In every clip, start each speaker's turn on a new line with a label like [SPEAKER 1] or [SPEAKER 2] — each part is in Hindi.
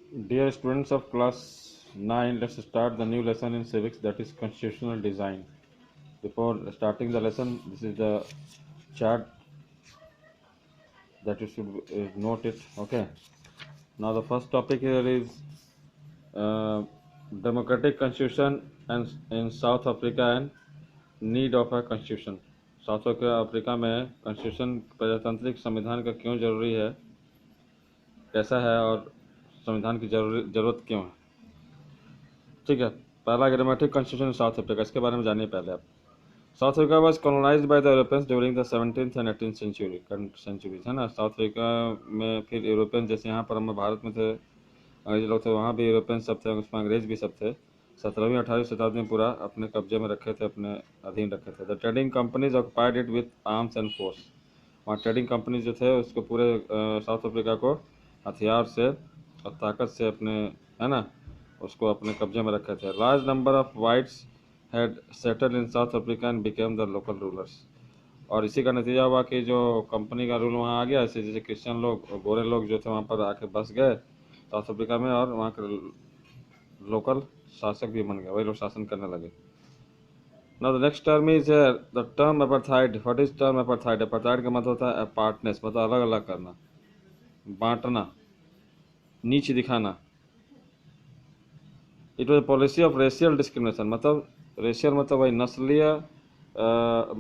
[SPEAKER 1] Dear students of class 9, let's start the new lesson in civics, that is constitutional design. Before starting the lesson, this is the chart that you should note it. Okay. Now the first topic here is uh, democratic constitution and in South Africa and need of a constitution. South Africa में कॉन्स्टिट्यूशन प्रजातांत्रिक संविधान का क्यों जरूरी है, कैसा है और संविधान की जरूरत क्यों है। ठीक है, पहला ग्रामेटिक कॉन्स्टिट्यूशन साउथ अफ्रीका, इसके बारे में जानिए पहले आप। South Africa was colonized by the Europeans during the 17th and 18th centuries, है ना। साउथ अफ्रीका में फिर यूरोपियन, जैसे यहाँ पर हम भारत में थे अंग्रेज लोग थे, वहाँ भी यूरोपियन सब थे, उसमें अंग्रेज भी सब थे। 17वीं 18वीं शताब्दी में पूरा अपने कब्जे में रखे थे, अपने अधीन रखे थे। The trading companies occupied it with arms and force. वहाँ ट्रेडिंग कंपनी जो थे उसको पूरे साउथ अफ्रीका को हथियार से और ताकत से अपने, है ना, उसको अपने कब्जे में रखे थे। Large number of whites had settled in south Africa and became the local rulers. और इसी का नतीजा हुआ कि जो कंपनी का रूल वहाँ आ गया, ऐसे जैसे क्रिश्चियन लोग, गोरे लोग जो थे वहाँ पर आके बस गए साउथ अफ्रीका में, और वहाँ के लोकल शासक भी बन गए, वही लोग शासन करने लगे। Now the next term is here, the term apartheid. What is term apartheid? Apartheid का मतलब होता है apartness, मतलब अलग अलग करना, बांटना, नीच दिखाना। It was policy of racial discrimination, मतलब रेशियल मतलब वही नस्लीय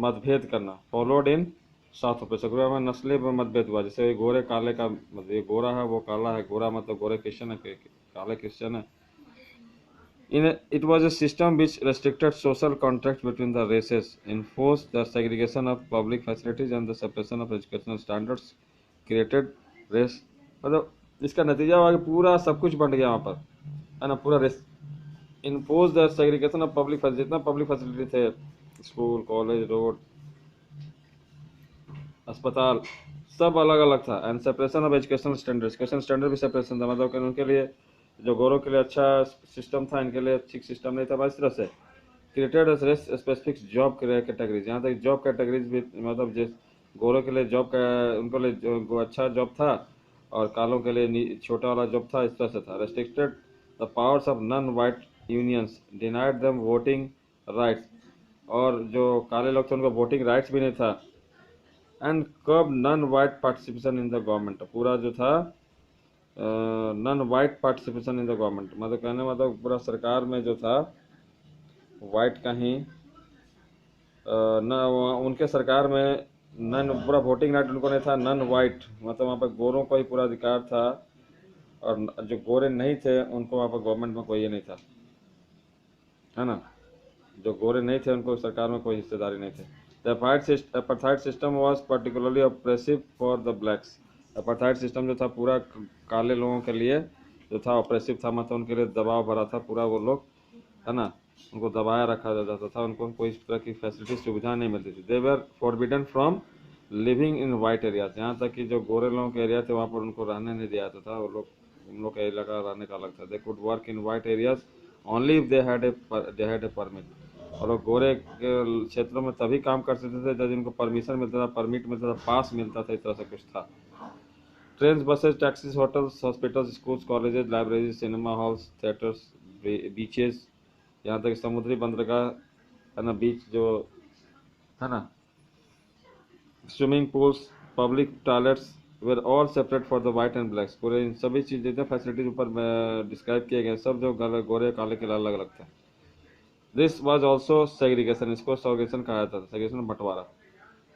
[SPEAKER 1] मतभेद करना। फॉलोड इन साउथ अफ्रीका में नस्लीय मतभेद हुआ, जैसे गोरे काले का मतलब, ये गोरा है वो काला है, गोरा मतलब गोरे क्रिश्चियन है, काले क्रिश्चियन है। It was a system which restricted social contact between the races, enforced the segregation of public facilities and the suppression of educational standards, created race, मतलब इसका नतीजा हुआ कि पूरा सब कुछ बंट गया वहाँ पर, है ना। पूरा race impose the segregation of public facility, जितना पब्लिक फैसिलिटी थे, स्कूल कॉलेज रोड अस्पताल सब अलग अलग था। And separation of educational standard, education standard भी सेपरेशन था, मतलब कि उनके लिए जो गोरों के लिए अच्छा सिस्टम था, इनके लिए ठीक सिस्टम नहीं था। इस तरह से क्रिएटेड स्पेसिफिक जॉब कैटेगरीज, यहाँ तक जॉब कैटेगरीज भी, मतलब जिस गोरों के लिए जॉब का उनको लिए जो अच्छा जॉब था और कालों के लिए छोटा वाला जॉब था, इस तरह से था। Restricted the powers of non white unions, denied them voting rights, और जो काले लोग थे उनको वोटिंग राइट्स भी नहीं था। And curb non white participation in the government, पूरा जो था non white participation in the government, मतलब कहने मतलब पूरा सरकार में जो था वाइट का ही न, उनके सरकार में नन पूरा वोटिंग राइट उनको नहीं था। नन वाइट मतलब वहाँ पर गोरों को ही पूरा अधिकार था, और जो गोरे नहीं थे उनको वहाँ पर गवर्नमेंट में कोई ये नहीं था, है ना। जो गोरे नहीं थे उनको सरकार में कोई हिस्सेदारी नहीं थे। The apartheid system was particularly oppressive for the blacks. Apartheid system जो था पूरा काले लोगों के लिए जो था ऑप्रेसिव था, मतलब उनके लिए दबाव भरा था पूरा, वो लोग, है ना, उनको दबाया रखा जाता था, उनको कोई इस तरह की फैसिलिटी सुविधा नहीं मिलती थी। They were forbidden from living in white areas, यहाँ तक कि जो गोरे लोगों के एरिया थे वहाँ पर उनको रहने नहीं दिया जाता था, वो लोग, उन लोग का इलाका रहने का अलग था। They could work in white areas only if they had a permit, और वो गोरे के क्षेत्रों में तभी काम कर सकते थे जब इनको परमिशन मिलता था, परमिट मिलता था, पास मिलता था, इस तरह से कुछ था। Train, buses, taxis, hotels, hospitals, schools, colleges, libraries, cinema halls, theatres, beaches, यहाँ तक समुद्री बंदरगाह, है ना, बीच जो, है ना, swimming pools, public toilets were all separate for the white and blacks. पूरे इन सभी चीज़ जितने फैसिलिटीज ऊपर डिस्क्राइब किए गए सब जो गोरे काले के अलग अलग था। दिस वॉज ऑल्सो सेग्रीगेशन, इसको सेग्रीगेशन कहा जाता था, सेग्रीगेशन बंटवारा।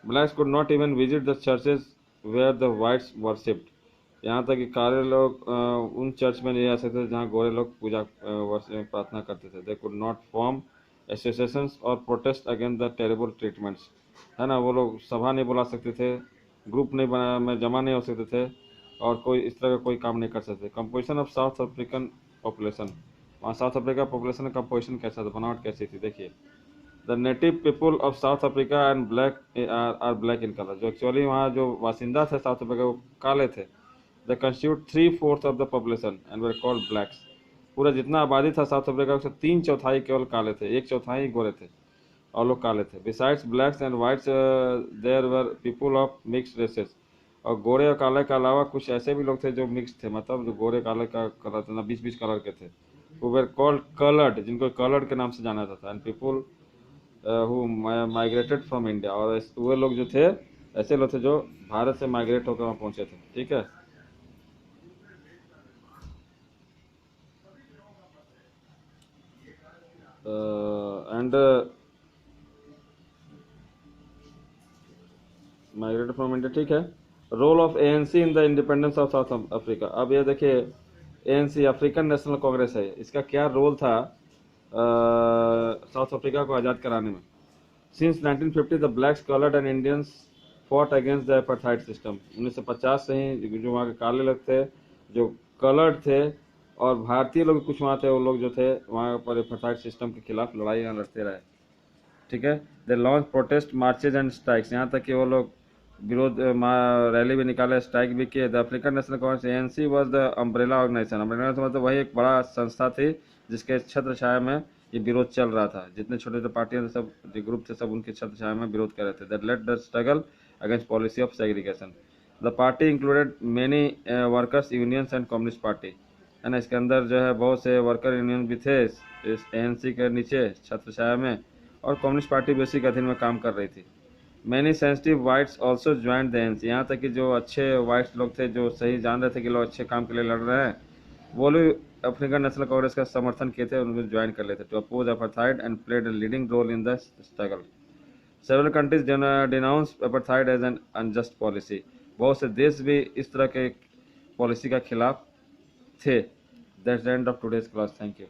[SPEAKER 1] Blacks could not even visit the churches where the whites worshipped, यहाँ तक कि काले लोग उन चर्च में नहीं आ सकते जहाँ गोरे लोग पूजा प्रार्थना करते थे। They could not form associations और protest against the terrible treatments, है ना, वो लोग सभा नहीं बुला सकते थे, ग्रुप नहीं बना में जमा नहीं हो सकते थे, और कोई इस तरह का कोई काम नहीं कर सकते। Composition of South African population, वहाँ साउथ अफ्रीका पॉपुलेशन का कंपोजिशन कैसा था, बनावट कैसी थी, देखिए। The native people of South Africa and black are black in colour, जो एक्चुअली वहाँ जो वासिंदा थे साउथ अफ्रीका वो काले थे। They constitute 3/4 of the population and were called blacks, पूरा जितना आबादी था साउथ अफ्रीका उससे 3/4 केवल काले थे, 1/4 गोरे थे, और लोग काले थे। Besides blacks and whites there were people of mixed races, और गोरे और काले के अलावा कुछ ऐसे भी लोग थे जो मिक्स थे, मतलब जो गोरे काले का कलर था ना, 20-20 कलर के थे, who were called colored, जिनको कलर्ड के नाम से जाना जाता था, and people who migrated from India, और वे लोग जो थे ऐसे लोग थे जो भारत से माइग्रेट होकर वहाँ पहुंचे थे, ठीक है। एंड माइग्रेटेड फ्रॉम इंडिया, ठीक है। Role of ANC in the independence of South Africa. अब ये देखिए, एएनसी अफ्रीकन नेशनल कांग्रेस है, इसका क्या रोल था साउथ अफ्रीका को आज़ाद कराने में। Since 1950 the blacks, coloured and Indians fought against the apartheid system. 1950 से ही जो वहाँ के काले लोग थे, जो कलर्ड थे, और भारतीय लोग कुछ वहाँ थे, वो लोग जो थे वहाँ पर अपार्थाइड सिस्टम के खिलाफ लड़ाई लड़ते रहे, ठीक है। They launch protest marches and strikes, यहाँ तक कि वो लोग विरोध रैली भी निकाले, स्ट्राइक भी किए। The African National Congress ANC was the umbrella organization. Umbrella मतलब वही एक बड़ा संस्था थी जिसके छत्र छाया में ये विरोध चल रहा था। जितने छोटे छोटे पार्टियां थे, सब जो ग्रुप थे, सब उनके छत्र छाया में विरोध कर रहे थे। That led the struggle against policy of segregation. The party included many workers unions and communist party, है ना। इसके अंदर जो है बहुत से वर्कर यूनियन भी थे इस एएनसी के नीचे छत्र छाया में, और कम्युनिस्ट पार्टी भी उसी के अधीन में काम कर रही थी। Many sensitive whites also join the ANC, यहाँ तक कि जो अच्छे वाइट्स लोग थे, जो सही जान रहे थे कि लोग अच्छे काम के लिए लड़ रहे हैं, वो लोग अफ्रीकन नेशनल कांग्रेस का समर्थन किए थे, उनको ज्वाइन कर लेते to oppose apartheid and played a leading role in the struggle. Several countries denounce apartheid as an unjust policy, बहुत से देश भी इस तरह के पॉलिसी का खिलाफ थे। That's the end of today's class, thank you.